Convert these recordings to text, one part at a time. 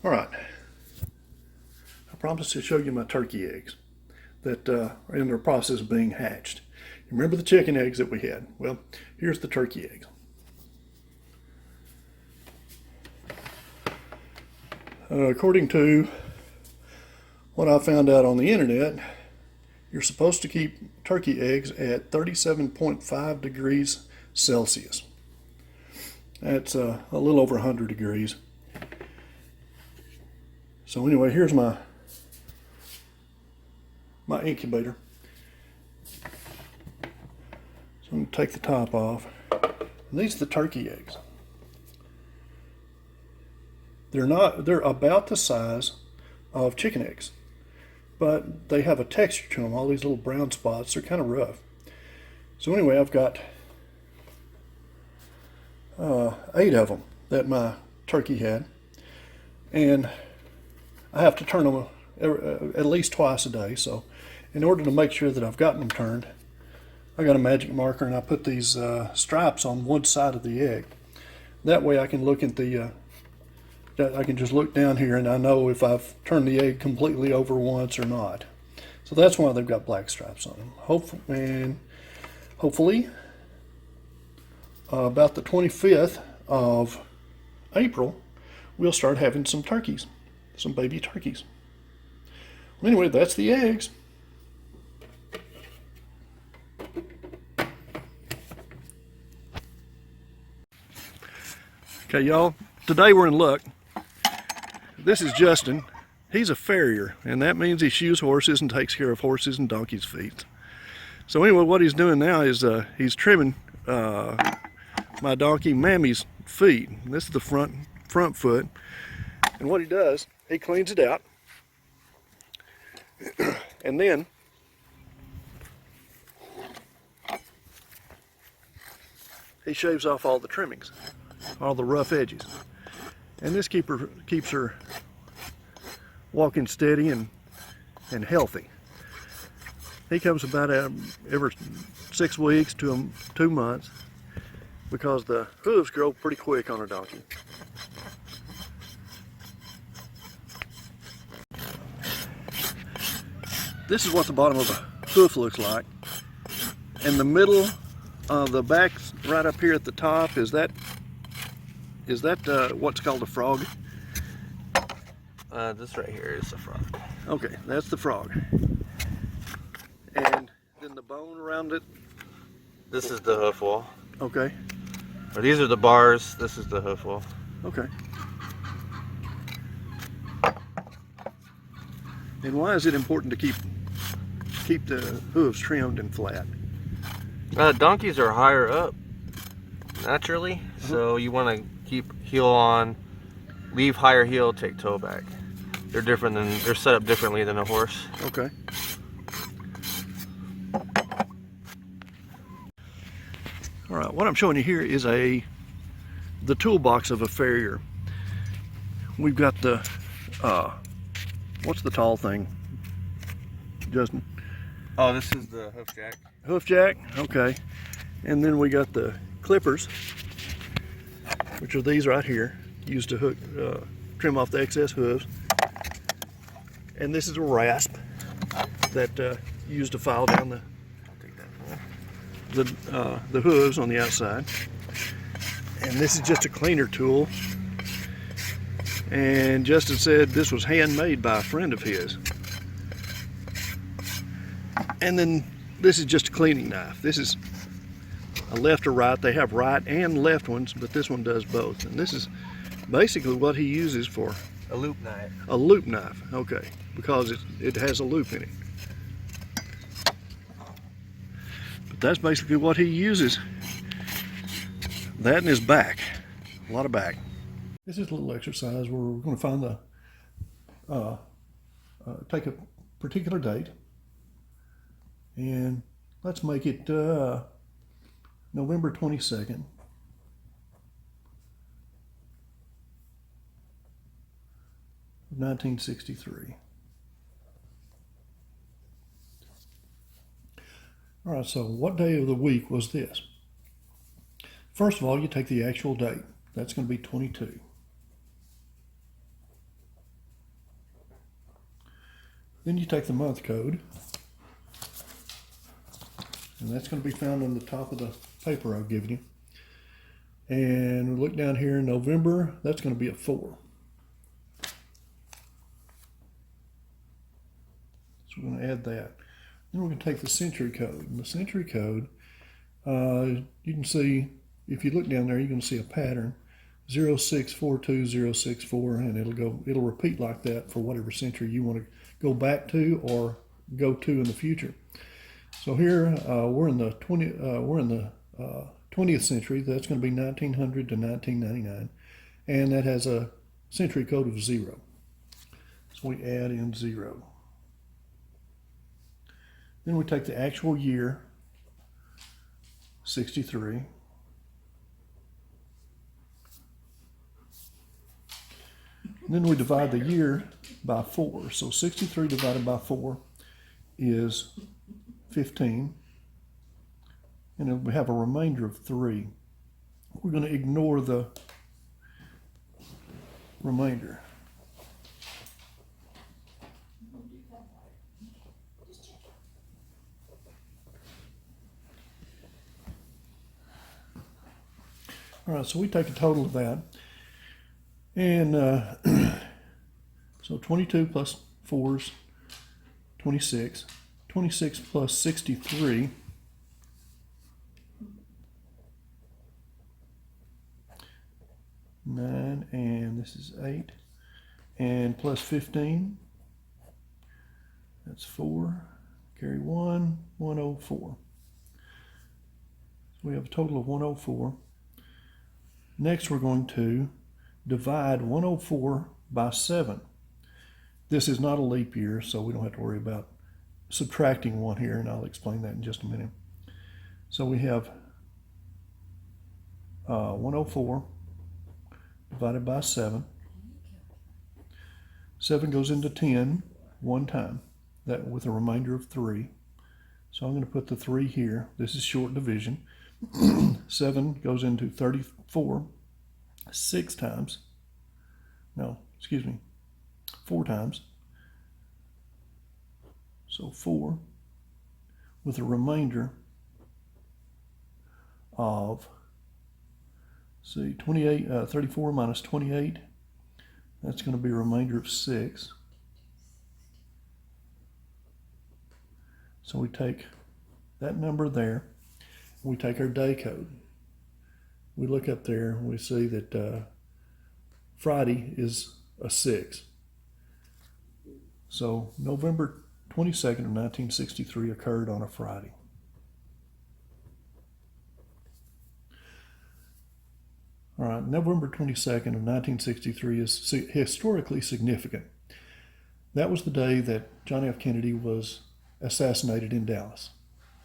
All right, I promised to show you my turkey eggs that are in the process of being hatched. You remember the chicken eggs that we had? Well, here's the turkey eggs. According to what I found out on the internet, you're supposed to keep turkey eggs at 37.5 degrees Celsius. That's a little over 100 degrees. So anyway, here's my incubator. So I'm going to take the top off. And these are the turkey eggs. They're about the size of chicken eggs, but they have a texture to them. All these little brown spots, they're kind of rough. So anyway, I've got 8 of them that my turkey had, and I have to turn them at least twice a day. So in order to make sure that I've gotten them turned, I got a magic marker and I put these stripes on one side of the egg. That way I can look at I can just look down here and I know if I've turned the egg completely over once or not. So that's why they've got black stripes on them. Hopefully about the 25th of April, we'll start having some turkeys, some baby turkeys. Well, anyway, that's the eggs. Okay, y'all, today we're in luck. This is Justin. He's a farrier, and that means he shoes horses and takes care of horses and donkeys' feet. So anyway, what he's doing now is he's trimming my donkey Mammy's feet. This is the front foot, and what he does, he cleans it out, and then he shaves off all the trimmings, all the rough edges. And this keeps her walking steady and healthy. He comes about every 6 weeks to 2 months because the hooves grow pretty quick on a donkey. This is what the bottom of a hoof looks like. And the middle of the back right up here at the top, is that what's called a frog? This right here is a frog. Okay, that's the frog. And then the bone around it? This is the hoof wall. Okay. Or these are the bars. This is the hoof wall. Okay. And why is it important to keep the hooves trimmed and flat? Donkeys are higher up naturally, so you want to keep heel on, leave higher heel, take toe back. They're set up differently than a horse. Okay. All right, what I'm showing you here is the toolbox of a farrier. We've got the what's the tall thing, Justin? Oh, this is the hoof jack. Hoof jack, okay. And then we got the clippers, which are these right here, used to trim off the excess hooves. And this is a rasp that used to file down the hooves on the outside. And this is just a cleaner tool. And Justin said this was handmade by a friend of his. And then this is just a cleaning knife. This is a left or right. They have right and left ones, but this one does both. And this is basically what he uses for a loop knife. A loop knife, okay, because it has a loop in it. But that's basically what he uses. That and his back, a lot of back. This is a little exercise where we're going to find take a particular date, and let's make it November 22nd. 1963. All right, so what day of the week was this? First of all, you take the actual date. That's going to be 22. Then you take the month code, and that's going to be found on the top of the paper I've given you. And we look down here in November, that's going to be a 4. So we're going to add that. Then we're going to take the century code. And the century code, you can see, if you look down there, you're going to see a pattern, 0642064, and it'll repeat like that for whatever century you want to go back to or go to in the future. So here we're in the 20th century. That's going to be 1900 to 1999, and that has a century code of 0. So we add in 0. Then we take the actual year, 63. Then we divide the year by 4. So 63 divided by 4 is 15. And we have a remainder of 3. We're going to ignore the remainder. All right, so we take a total of that. And so 22 plus 4 is 26. 26 plus 63 9, and this is 8. And plus 15, that's 4. Carry 1, 104. So we have a total of 104. Next, we're going to divide 104 by 7. This is not a leap year, so we don't have to worry about subtracting 1 here, and I'll explain that in just a minute. So we have 104 divided by 7. 7 goes into 10 one time, that with a remainder of 3. So I'm going to put the 3 here. This is short division. 7 goes into 34 6 times. No, excuse me, 4 times. So 4 with a remainder of, see, 34 minus 28. That's going to be a remainder of 6. So we take that number there. We take our day code. We look up there and we see that Friday is a 6. So November 22nd of 1963 occurred on a Friday. All right, November 22nd of 1963 is historically significant. That was the day that John F. Kennedy was assassinated in Dallas.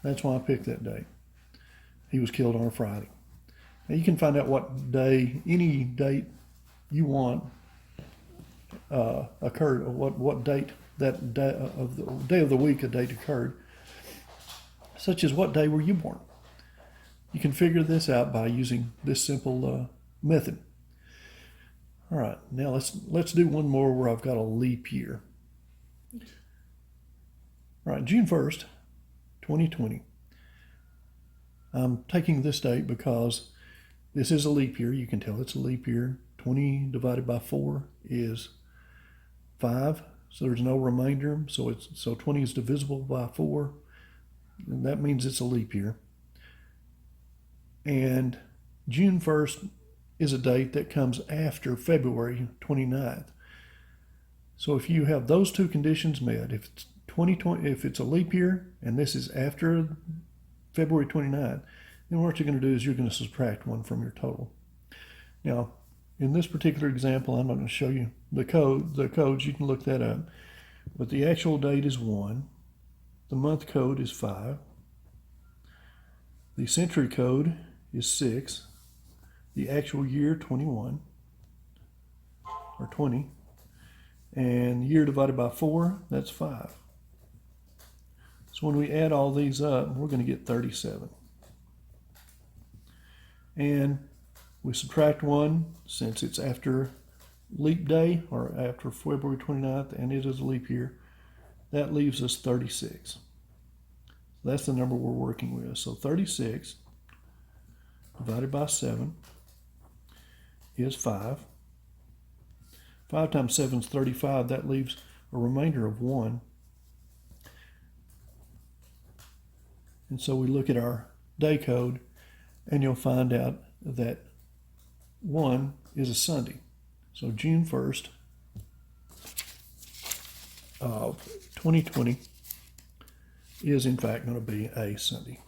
That's why I picked that day. He was killed on a Friday. Now you can find out what day, any date you want occurred, or what date that day of the day of the week a date occurred, such as what day were you born. You can figure this out by using this simple method. All right, now let's do one more where I've got a leap year. All right, June 1st, 2020. I'm taking this date because this is a leap year. You can tell it's a leap year. 20 divided by 4 is 5. So there's no remainder. So 20 is divisible by 4. And that means it's a leap year. And June 1st is a date that comes after February 29th. So if you have those two conditions met, if it's 2020, if it's a leap year and this is after February 29th, then what you're going to do is you're going to subtract 1 from your total. Now, in this particular example, I'm not going to show you the codes. You can look that up. But the actual date is 1. The month code is 5. The century code is 6. The actual year, 21, or 20. And year divided by 4, that's 5. So when we add all these up, we're going to get 37. And we subtract 1 since it's after leap day or after February 29th and it is a leap year. That leaves us 36. That's the number we're working with. So 36 divided by 7 is 5. 5 times 7 is 35. That leaves a remainder of 1. And so we look at our day code, and you'll find out that 1 is a Sunday. So June 1st of 2020 is in fact going to be a Sunday.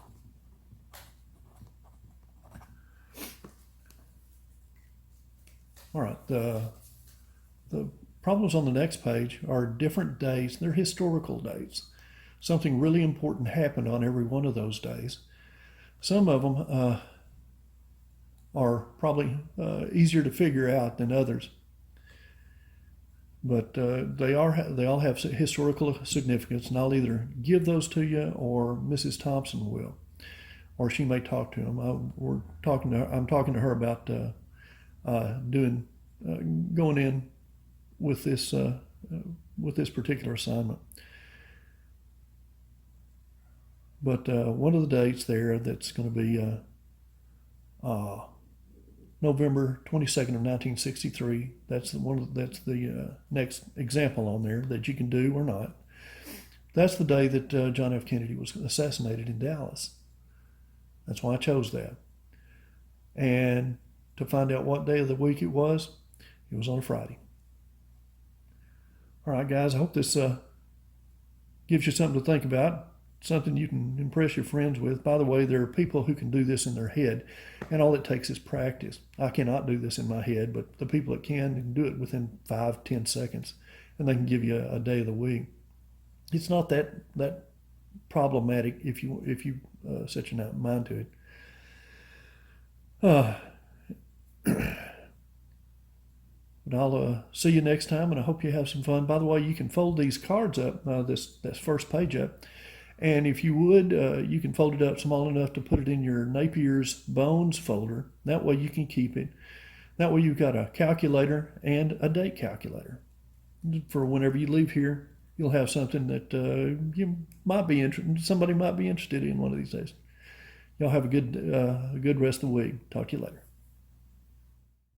All right, the problems on the next page are different days. They're historical dates. Something really important happened on every one of those days. Some of them are probably easier to figure out than others, but they all have historical significance, and I'll either give those to you or Mrs. Thompson will, or she may talk to them. I'm talking to her about going in with this particular assignment. But one of the dates there that's going to be November 22nd of 1963. That's the next example on there that you can do or not. That's the day that John F. Kennedy was assassinated in Dallas. That's why I chose that. And to find out what day of the week it was on a Friday. All right, guys, I hope this gives you something to think about, something you can impress your friends with. By the way, there are people who can do this in their head, and all it takes is practice. I cannot do this in my head, but the people that can do it within 5-10 seconds, and they can give you a day of the week. It's not that problematic if you set your mind to it. But I'll see you next time, and I hope you have some fun. By the way, you can fold these cards up, this first page up, and if you would, you can fold it up small enough to put it in your Napier's Bones folder. That way you can keep it. That way you've got a calculator and a date calculator. For whenever you leave here, you'll have something that somebody might be interested in one of these days. Y'all have a good rest of the week. Talk to you later.